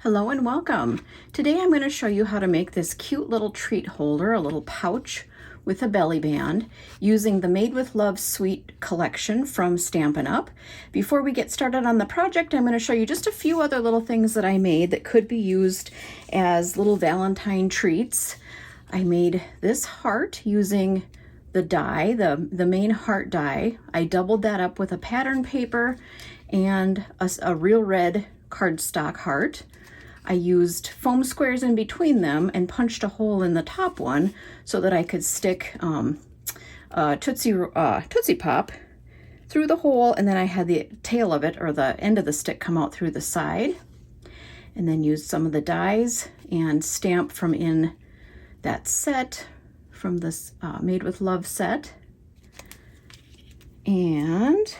Hello and welcome. Today I'm going to show you how to make this cute little treat holder, a little pouch with a belly band, using the Made with Love Sweet collection from Stampin' Up. Before we get started on the project, I'm going to show you just a few other little things that I made that could be used as little Valentine treats. I made this heart using the die, the main heart die. I doubled that up with a pattern paper and a real red cardstock heart. I used foam squares in between them and punched a hole in the top one so that I could stick Tootsie Pop through the hole, and then I had the tail of it, or the end of the stick, come out through the side. And then used some of the dies and stamp from in that set, from this Made with Love set. And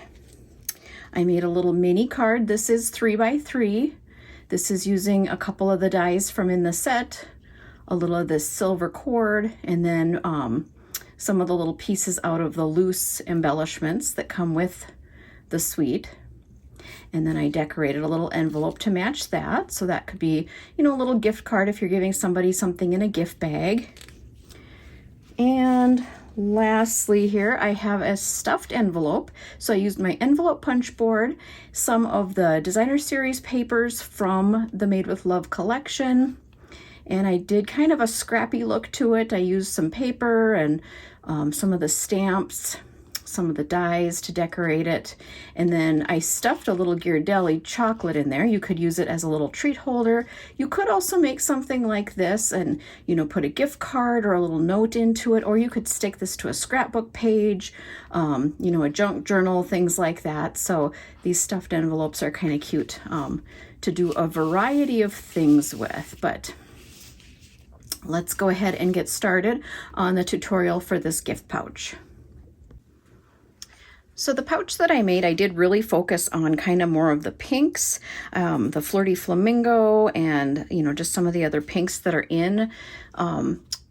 I made a little mini card. This is 3x3. This is using a couple of the dies from in the set, a little of this silver cord, and then some of the little pieces out of the loose embellishments that come with the suite. And then I decorated a little envelope to match that. So that could be, a little gift card if you're giving somebody something in a gift bag. And lastly here, I have a stuffed envelope. So I used my envelope punch board, some of the designer series papers from the Made with Love collection, and I did kind of a scrappy look to it. I used some paper and some of the stamps, some of the dies to decorate it, and then I stuffed a little Ghirardelli chocolate in there. You could use it as a little treat holder. You could also make something like this and put a gift card or a little note into it, or you could stick this to a scrapbook page, a junk journal, things like that. So these stuffed envelopes are kind of cute to do a variety of things with. But let's go ahead and get started on the tutorial for this gift pouch. So the pouch that I made, I did really focus on kind of more of the pinks, the Flirty Flamingo, and just some of the other pinks that are in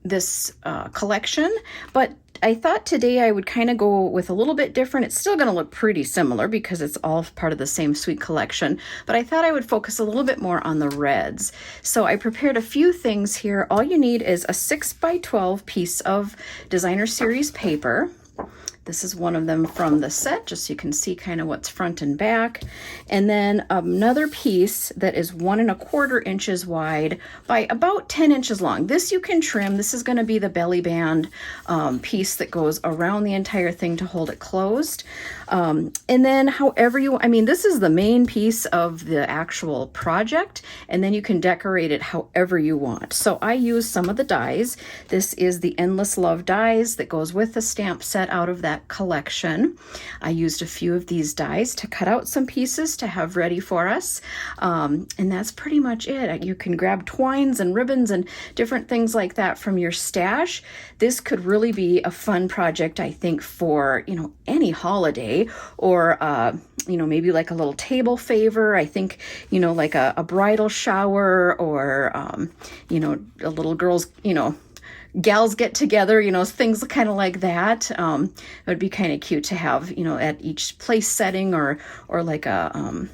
this collection. But I thought today I would kind of go with a little bit different. It's still going to look pretty similar because it's all part of the same sweet collection, but I thought I would focus a little bit more on the reds. So I prepared a few things here. All you need is a 6x12 piece of designer series paper. This is one of them from the set, just so you can see kind of what's front and back. And then another piece that is 1 1/4 inches wide by about 10 inches long. This you can trim. This is going to be the belly band piece that goes around the entire thing to hold it closed. And then however this is the main piece of the actual project, and then you can decorate it however you want. So I used some of the dies. This is the Endless Love dies that goes with the stamp set out of that collection. I used a few of these dies to cut out some pieces to have ready for us. And that's pretty much it. You can grab twines and ribbons and different things like that from your stash. This could really be a fun project, I think, for, any holiday, or, maybe like a little table favor. I think, like a bridal shower, or, a little girl's, gals get together, things kind of like that. It would be kind of cute to have, at each place setting, or like a,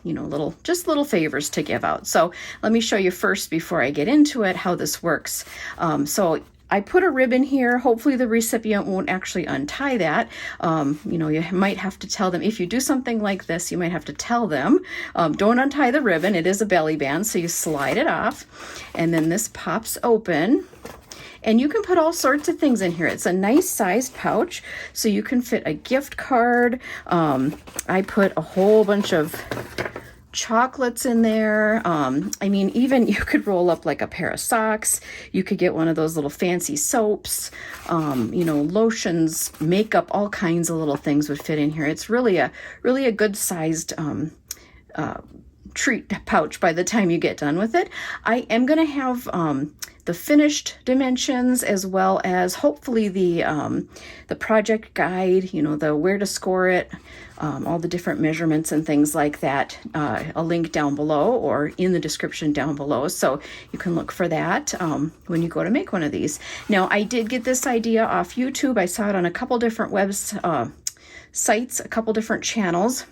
little favors to give out. So let me show you first, before I get into it, how this works. So I put a ribbon here. Hopefully the recipient won't actually untie that. You might have to tell them, if you do something like this, you might have to tell them, don't untie the ribbon. It is a belly band, so you slide it off, and then this pops open. And you can put all sorts of things in here. It's a nice sized pouch, so you can fit a gift card. I put a whole bunch of chocolates in there. Even you could roll up like a pair of socks. You could get one of those little fancy soaps, lotions, makeup, all kinds of little things would fit in here. It's really a good sized treat pouch by the time you get done with it. I am going to have the finished dimensions, as well as hopefully the project guide, the where to score it, all the different measurements and things like that, a link down below or in the description down below, so you can look for that when you go to make one of these. Now, I did get this idea off YouTube. I saw it on a couple different sites, a couple different channels.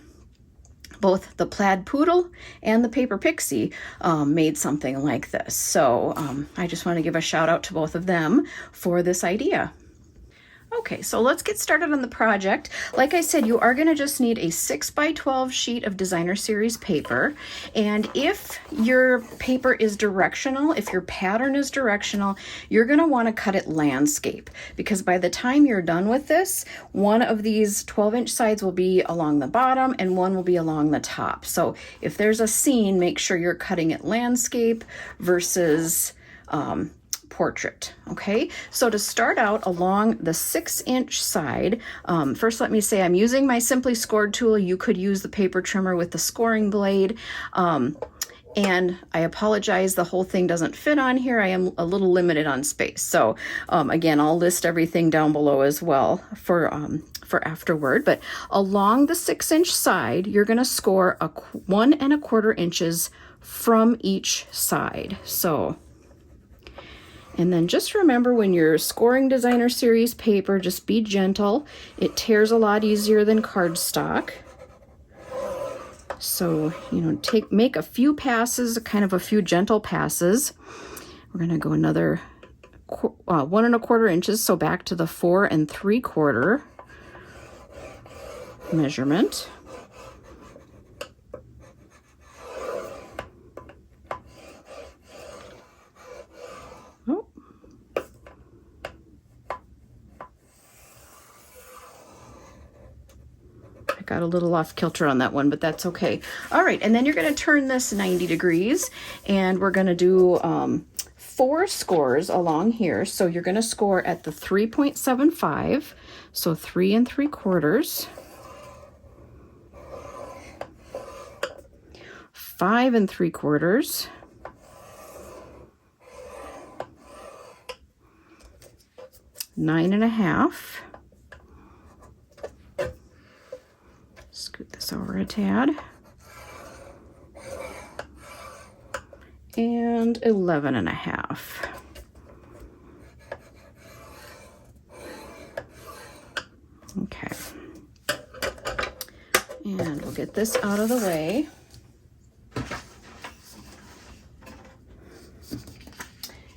Both the Plaid Poodle and the Paper Pixie made something like this. So I just want to give a shout out to both of them for this idea. Okay, so let's get started on the project. Like I said, you are going to just need a 6x12 sheet of designer series paper. And if your paper is directional, if your pattern is directional, you're going to want to cut it landscape, because by the time you're done with this, one of these 12-inch sides will be along the bottom and one will be along the top. So if there's a scene, make sure you're cutting it landscape versus portrait. Okay, so to start out along the 6-inch side, first let me say I'm using my Simply Scored tool. You could use the paper trimmer with the scoring blade. And I apologize, the whole thing doesn't fit on here. I am a little limited on space. So again, I'll list everything down below as well for afterward. But along the 6-inch side, you're going to score 1 1/4 inches from each side. So, and then just remember, when you're scoring designer series paper, just be gentle. It tears a lot easier than cardstock. So, you know, make a few passes, kind of a few gentle passes. We're going to go another 1 1/4 inches, so back to the 4 3/4 measurement. Got a little off kilter on that one, but that's okay. All right, and then you're going to turn this 90 degrees, and we're going to do 4 scores along here. So you're going to score at the 3.75, so 3 3/4, 5 3/4, 9 1/2. Scoot this over a tad. And 11 1/2. Okay. And we'll get this out of the way.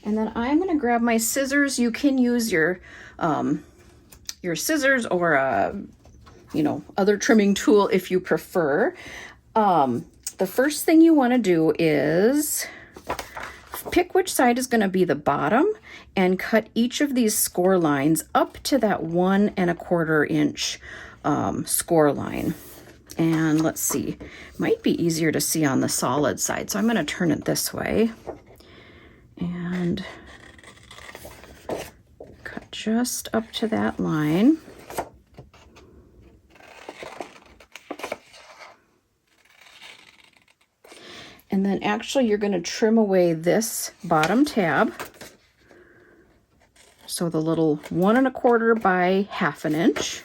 And then I'm going to grab my scissors. You can use your scissors or other trimming tool if you prefer. The first thing you want to do is pick which side is going to be the bottom and cut each of these score lines up to that 1 1/4 inch score line. And let's see, might be easier to see on the solid side. So I'm going to turn it this way and cut just up to that line. And then actually you're going to trim away this bottom tab. So the little 1 1/4 by 1/2 inch.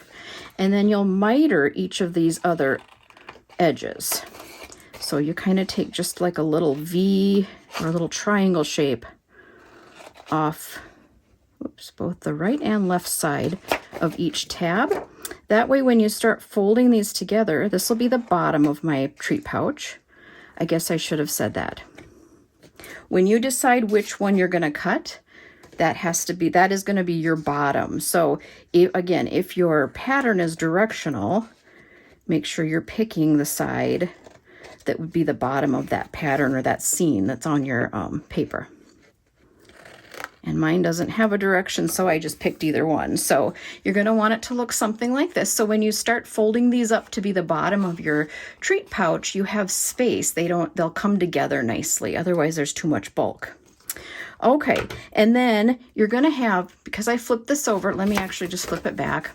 And then you'll miter each of these other edges. So you kind of take just like a little V or a little triangle shape off, both the right and left side of each tab. That way when you start folding these together, this will be the bottom of my treat pouch. I guess I should have said that. When you decide which one you're going to cut, that is going to be your bottom. So again, if your pattern is directional, make sure you're picking the side that would be the bottom of that pattern or that scene that's on your paper. And mine doesn't have a direction, so I just picked either one. So you're going to want it to look something like this. So when you start folding these up to be the bottom of your treat pouch, you have space. They'll come together nicely. Otherwise, there's too much bulk. Okay, and then you're going to have, because I flipped this over, let me actually just flip it back.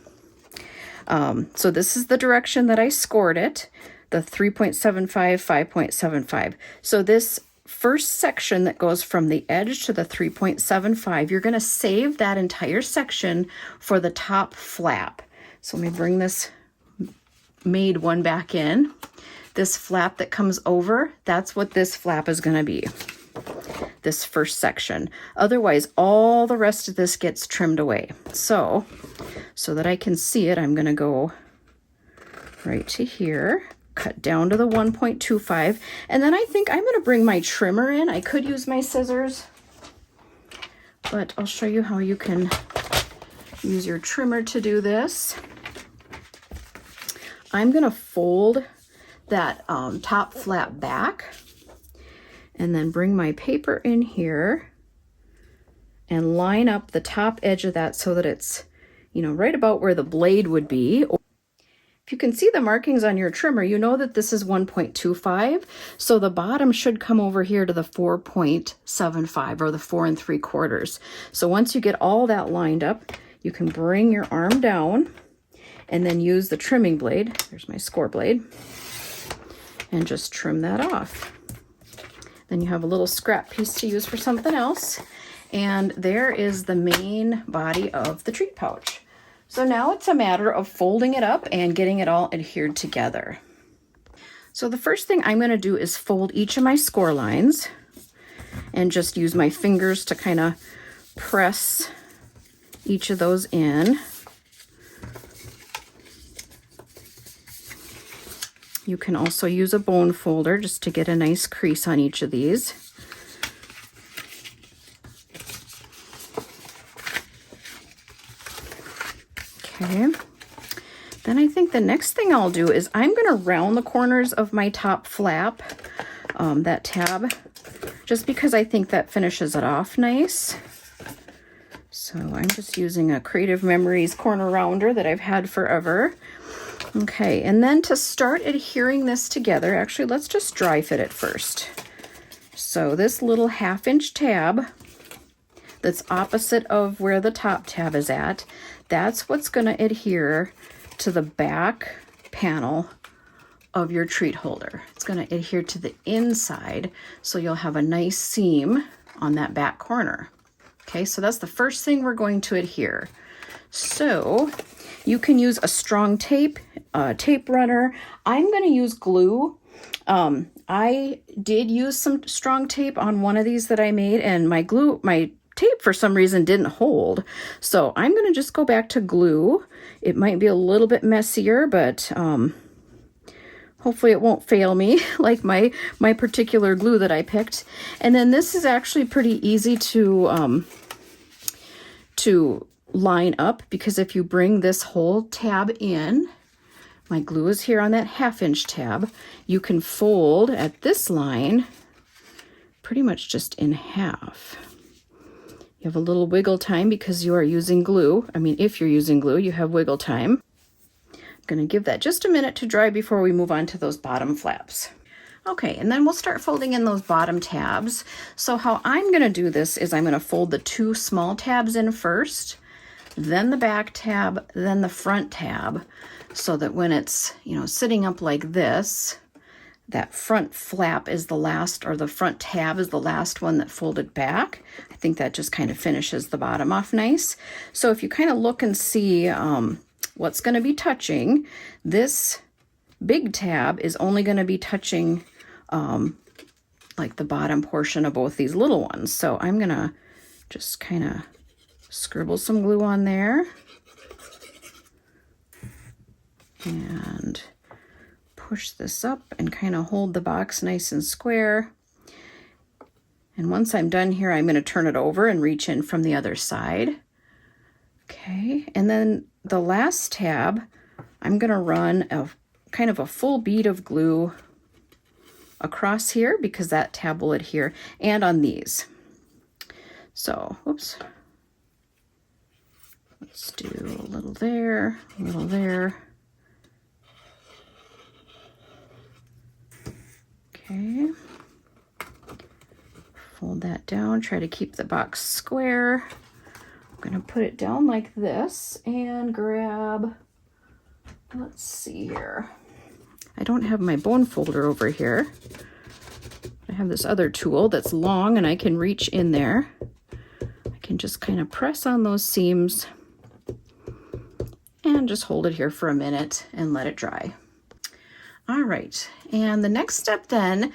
So this is the direction that I scored it, the 3.75, 5.75. So this first section that goes from the edge to the 3.75, you're going to save that entire section for the top flap. So let me bring this made one back in. This flap that comes over, that's what this flap is going to be, this first section. Otherwise, all the rest of this gets trimmed away. So that I can see it, I'm going to go right to here. cut down to the 1.25. And then I think I'm going to bring my trimmer in. I could use my scissors, but I'll show you how you can use your trimmer to do this. I'm going to fold that top flap back and then bring my paper in here and line up the top edge of that so that it's, you know, right about where the blade would be. If you can see the markings on your trimmer, you know that this is 1.25, so the bottom should come over here to the 4.75 or the 4 3/4. So once you get all that lined up, you can bring your arm down and then use the trimming blade, there's my score blade, and just trim that off. Then you have a little scrap piece to use for something else. And there is the main body of the treat pouch. So now it's a matter of folding it up and getting it all adhered together. So the first thing I'm going to do is fold each of my score lines and just use my fingers to kind of press each of those in. You can also use a bone folder just to get a nice crease on each of these. Okay, then I think the next thing I'll do is I'm going to round the corners of my top flap, that tab, just because I think that finishes it off nice. So I'm just using a Creative Memories corner rounder that I've had forever. Okay, and then to start adhering this together, actually let's just dry fit it first. So this little 1/2 inch tab that's opposite of where the top tab is at, that's what's going to adhere to the back panel of your treat holder. It's going to adhere to the inside, so you'll have a nice seam on that back corner. Okay, so that's the first thing we're going to adhere. So you can use a strong tape, tape runner. I'm going to use glue. I did use some strong tape on one of these that I made, and my tape for some reason didn't hold. So I'm going to just go back to glue. It might be a little bit messier, but hopefully it won't fail me like my particular glue that I picked. And then this is actually pretty easy to line up, because if you bring this whole tab in, my glue is here on that 1/2 inch tab, you can fold at this line pretty much just in half. You have a little wiggle time because you are using glue. I mean, if you're using glue, you have wiggle time. I'm going to give that just a minute to dry before we move on to those bottom flaps. Okay, and then we'll start folding in those bottom tabs. So how I'm going to do this is I'm going to fold the 2 small tabs in first, then the back tab, then the front tab, so that when it's, you know, sitting up like this, that front flap is the last, or the front tab is the last one that folded back. I think that just kind of finishes the bottom off nice. So if you kind of look and see what's going to be touching, this big tab is only going to be touching like the bottom portion of both these little ones. So I'm going to just kind of scribble some glue on there and push this up and kind of hold the box nice and square. And once I'm done here, I'm going to turn it over and reach in from the other side. Okay, and then the last tab, I'm going to run a kind of a full bead of glue across here because that tab will adhere, and on these. So, whoops. Let's do a little there, a little there. Okay. Fold that down, try to keep the box square. I'm going to put it down like this and grab, let's see here. I don't have my bone folder over here. I have this other tool that's long and I can reach in there. I can just kind of press on those seams and just hold it here for a minute and let it dry. All right, and the next step then,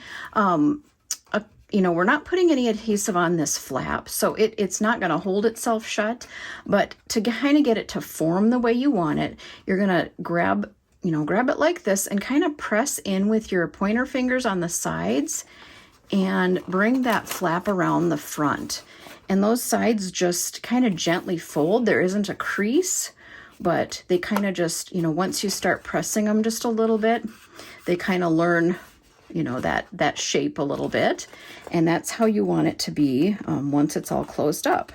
you know, we're not putting any adhesive on this flap, so it's not going to hold itself shut, but to kind of get it to form the way you want it, you're going to grab, grab it like this and kind of press in with your pointer fingers on the sides and bring that flap around the front. And those sides just kind of gently fold. There isn't a crease, but they kind of just, once you start pressing them just a little bit, they kind of learn, that shape a little bit. And that's how you want it to be once it's all closed up.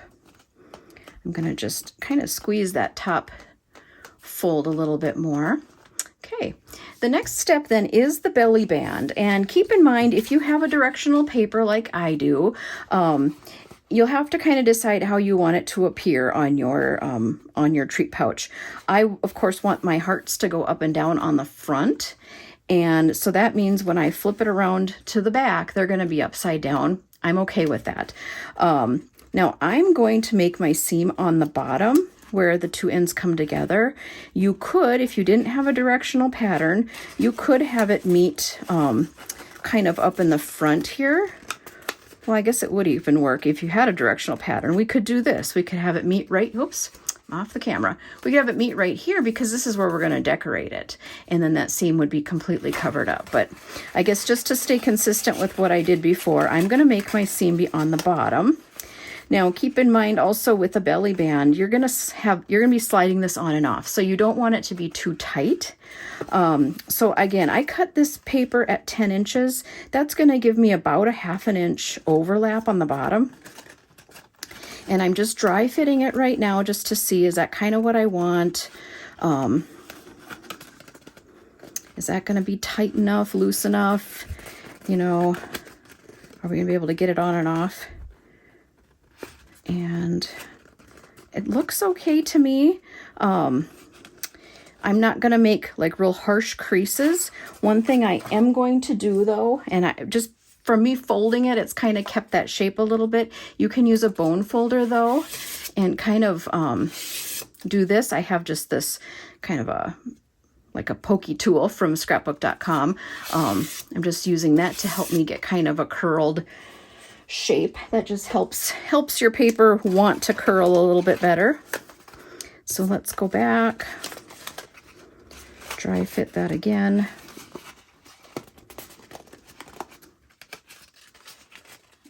I'm going to just kind of squeeze that top fold a little bit more. Okay, the next step then is the belly band. And keep in mind, if you have a directional paper like I do, you'll have to kind of decide how you want it to appear on your treat pouch. I, of course, want my hearts to go up and down on the front. And so that means when I flip it around to the back, they're going to be upside down. I'm okay with that. Now I'm going to make my seam on the bottom where the two ends come together. You could, if you didn't have a directional pattern, you could have it meet kind of up in the front here. Well, I guess it would even work if you had a directional pattern. We could do this. We could have it meet right, oops, off the camera. We could have it meet right here because this is where we're going to decorate it. And then that seam would be completely covered up. But I guess just to stay consistent with what I did before, I'm going to make my seam be on the bottom. Now, keep in mind also with the belly band, you're going to be sliding this on and off. So you don't want it to be too tight. So again, I cut this paper at 10 inches. That's going to give me about a 1/2 inch overlap on the bottom. And I'm just dry fitting it right now just to see, is that kind of what I want? Is that going to be tight enough, loose enough? Are we going to be able to get it on and off? And it looks okay to me. I'm not going to make like real harsh creases. One thing I am going to do though, and from me folding it, it's kind of kept that shape a little bit. You can use a bone folder though, and kind of do this. I have just this kind of like a pokey tool from scrapbook.com. I'm just using that to help me get kind of a curled shape. That just helps your paper want to curl a little bit better. So let's go back, dry fit that again.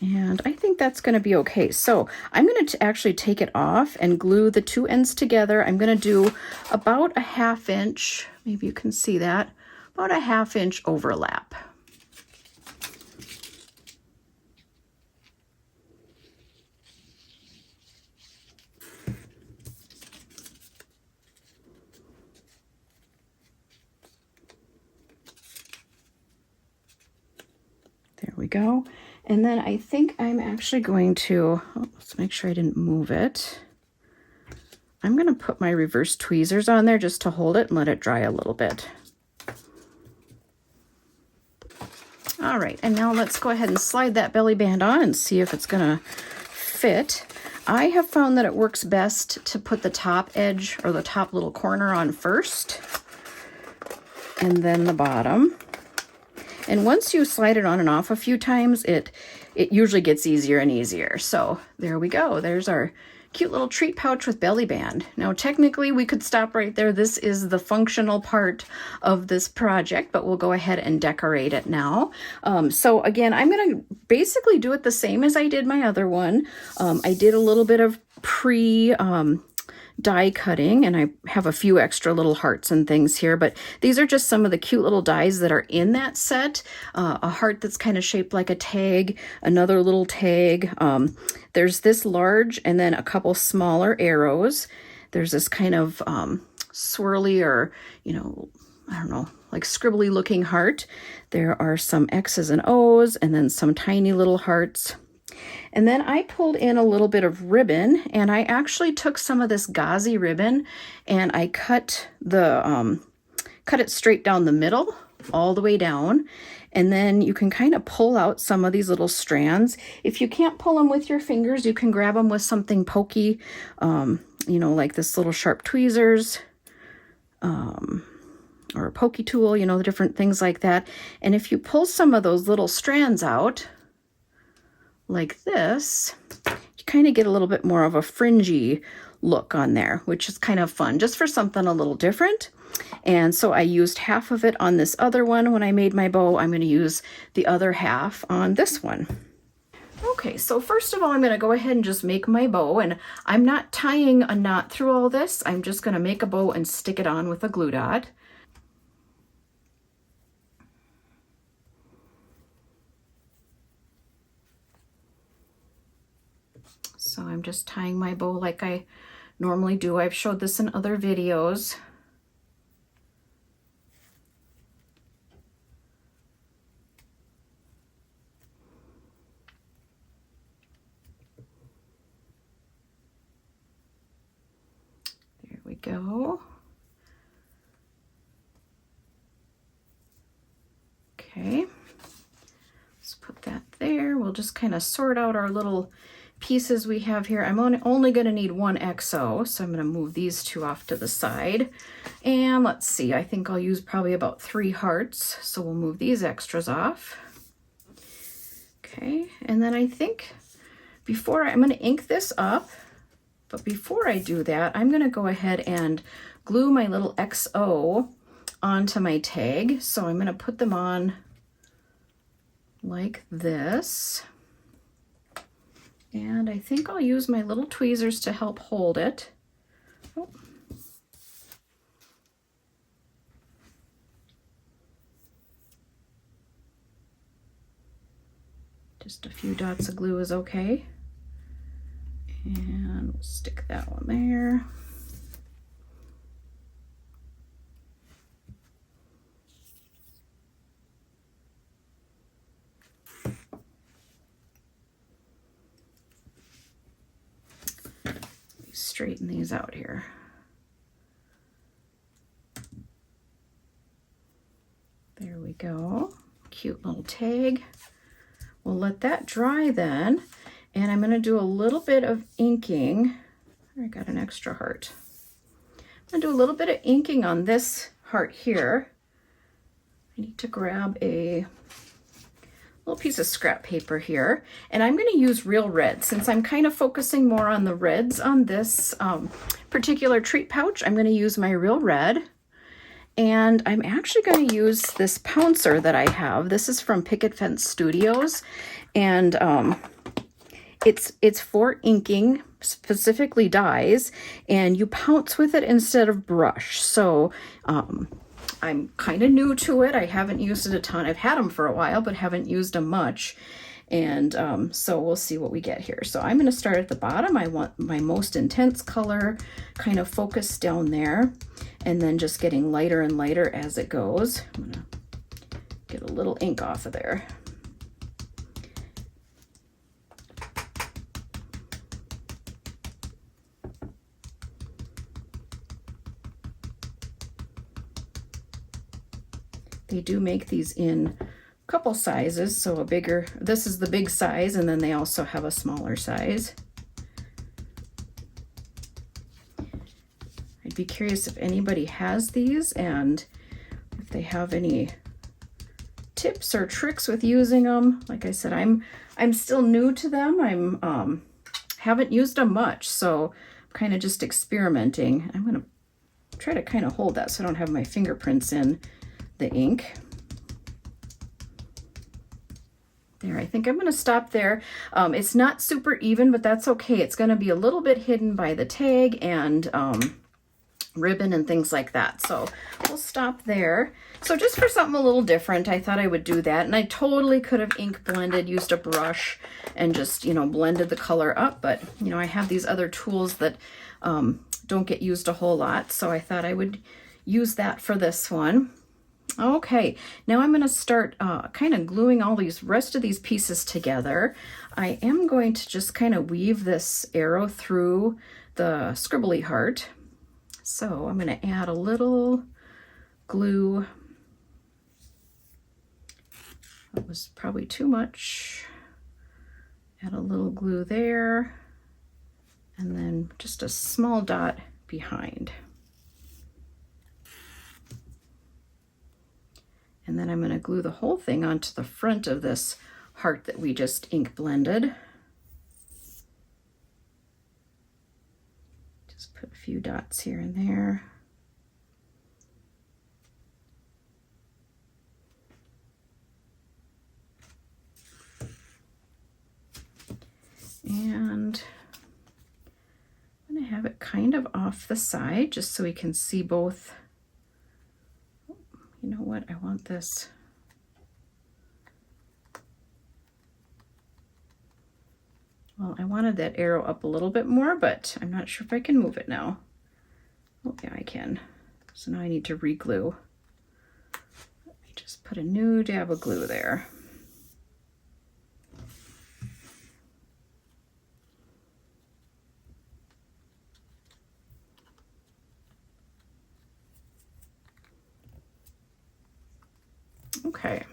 And I think that's going to be okay. So I'm going to actually take it off and glue the two ends together. I'm going to do about a 1/2 inch, maybe you can see that, about a 1/2 inch overlap. There we go. And then I think I'm actually going to, let's make sure I didn't move it. I'm going to put my reverse tweezers on there just to hold it and let it dry a little bit. All right, and now let's go ahead and slide that belly band on and see if it's going to fit. I have found that it works best to put the top edge or the top little corner on first, and then the bottom. And once you slide it on and off a few times, it usually gets easier and easier. So there we go. There's our cute little treat pouch with belly band. Now, technically, we could stop right there. This is the functional part of this project, but we'll go ahead and decorate it now. So again, I'm going to basically do it the same as I did my other one. I did a little bit of die cutting, and I have a few extra little hearts and things here, but these are just some of the cute little dies that are in that set. A heart that's kind of shaped like a tag, another little tag. There's this large and then a couple smaller arrows. There's this kind of swirly or, I don't know, like scribbly looking heart. There are some X's and O's and then some tiny little hearts. And then I pulled in a little bit of ribbon, and I actually took some of this gauzy ribbon and I cut it straight down the middle, all the way down. And then you can kind of pull out some of these little strands. If you can't pull them with your fingers, you can grab them with something pokey, like this little sharp tweezers, or a pokey tool, the different things like that. And if you pull some of those little strands out, like this, you kind of get a little bit more of a fringy look on there, which is kind of fun, just for something a little different. And so I used half of it on this other one when I made my bow. I'm going to use the other half on this one. Okay, so first of all, I'm going to go ahead and just make my bow, and I'm not tying a knot through all this. I'm just going to make a bow and stick it on with a glue dot. So I'm just tying my bow like I normally do. I've showed this in other videos. There we go. Okay, let's put that there. We'll just kind of sort out our little pieces we have here. I'm only going to need one XO, so I'm going to move these two off to the side. And let's see, I think I'll use probably about 3 hearts, so we'll move these extras off. Okay, and then I think I'm going to ink this up, but before I do that, I'm going to go ahead and glue my little XO onto my tag. So I'm going to put them on like this. And I think I'll use my little tweezers to help hold it. Oh. Just a few dots of glue is okay. And we'll stick that one there. Straighten these out here. There we go. Cute little tag. We'll let that dry then, and I'm going to do a little bit of inking. I got an extra heart. I'm going to do a little bit of inking on this heart here. I need to grab a little piece of scrap paper here, and I'm going to use real red. Since I'm kind of focusing more on the reds on this particular treat pouch, I'm going to use my real red, and I'm actually going to use this pouncer that I have. This is from Picket Fence Studios, and it's for inking, specifically dyes, and you pounce with it instead of brush. So I'm kind of new to it. I haven't used it a ton. I've had them for a while, but haven't used them much. And so we'll see what we get here. So I'm going to start at the bottom. I want my most intense color kind of focused down there, and then just getting lighter and lighter as it goes. I'm going to get a little ink off of there. They do make these in a couple sizes, so a bigger, this is the big size, and then they also have a smaller size. I'd be curious if anybody has these and if they have any tips or tricks with using them. Like I said, I'm still new to them. I'm haven't used them much, so I'm kind of just experimenting. I'm going to try to kind of hold that so I don't have my fingerprints in the ink. There, I think I'm going to stop there. It's not super even, but that's okay. It's going to be a little bit hidden by the tag and ribbon and things like that. So we'll stop there. So just for something a little different, I thought I would do that. And I totally could have ink blended, used a brush and just, blended the color up. But, I have these other tools that don't get used a whole lot. So I thought I would use that for this one. Okay, now I'm going to start kind of gluing all these rest of these pieces together. I am going to just kind of weave this arrow through the scribbly heart. So I'm going to add a little glue. That was probably too much. Add a little glue there, and then just a small dot behind. And then I'm going to glue the whole thing onto the front of this heart that we just ink blended. Just put a few dots here and there. kind of off the side just so we can see both. You know what? I want this. Well, I wanted that arrow up a little bit more, but I'm not sure if I can move it now. Oh, yeah, I can. So now I need to re-glue. Let me just put a new dab of glue there. Okay.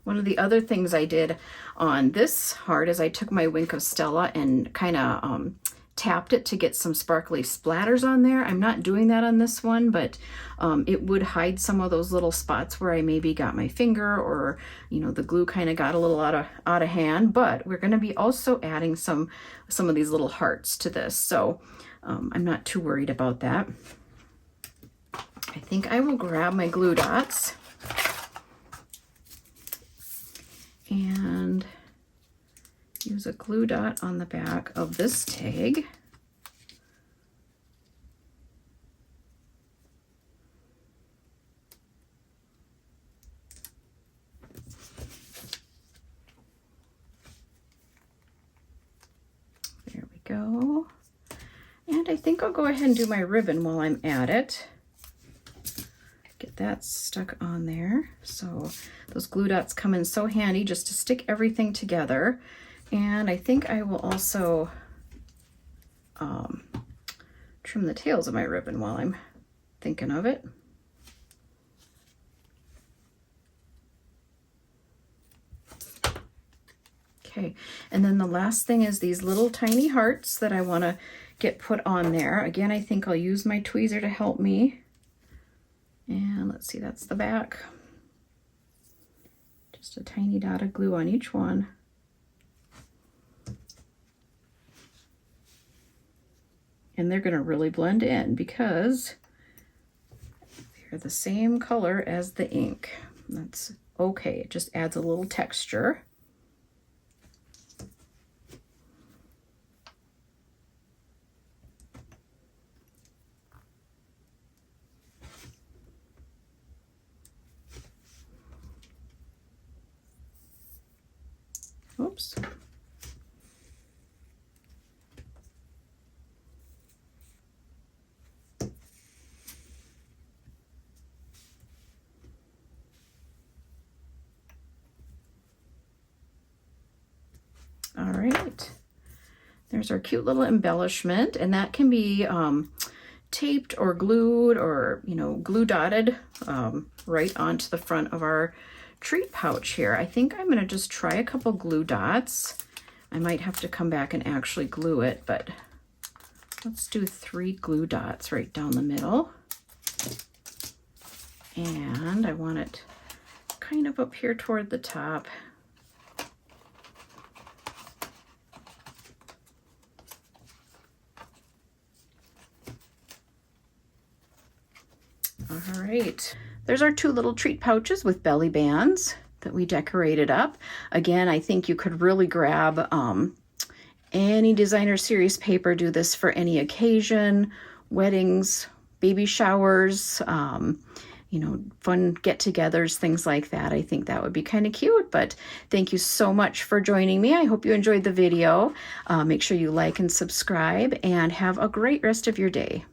One of the other things I did on this heart is I took my Wink of Stella and kind of tapped it to get some sparkly splatters on there. I'm not doing that on this one, but it would hide some of those little spots where I maybe got my finger, or you know, the glue kind of got a little out of hand. But we're going to be also adding some of these little hearts to this, so I'm not too worried about that. I think I will grab my glue dots and use a glue dot on the back of this tag. There we go. And I think I'll go ahead and do my ribbon while I'm at it. Get that stuck on there. So those glue dots come in so handy just to stick everything together. And I think I will also trim the tails of my ribbon while I'm thinking of it. Okay, and then the last thing is these little tiny hearts that I want to get put on there. Again, I think I'll use my tweezer to help me. And let's see, that's the back. Just a tiny dot of glue on each one. And they're going to really blend in because they're the same color as the ink. That's okay. It just adds a little texture. Oops. All right. There's our cute little embellishment, and that can be taped or glued or, you know, glue dotted right onto the front of our treat pouch here. I think I'm going to just try a couple glue dots. I might have to come back and actually glue it, but let's do 3 glue dots right down the middle. And I want it kind of up here toward the top. All right, there's our 2 little treat pouches with belly bands that we decorated up. Again, I think you could really grab any designer series paper, do this for any occasion, weddings, baby showers, you know, fun get-togethers, things like that. I think that would be kind of cute. But thank you so much for joining me. I hope you enjoyed the video. Make sure you like and subscribe, and have a great rest of your day.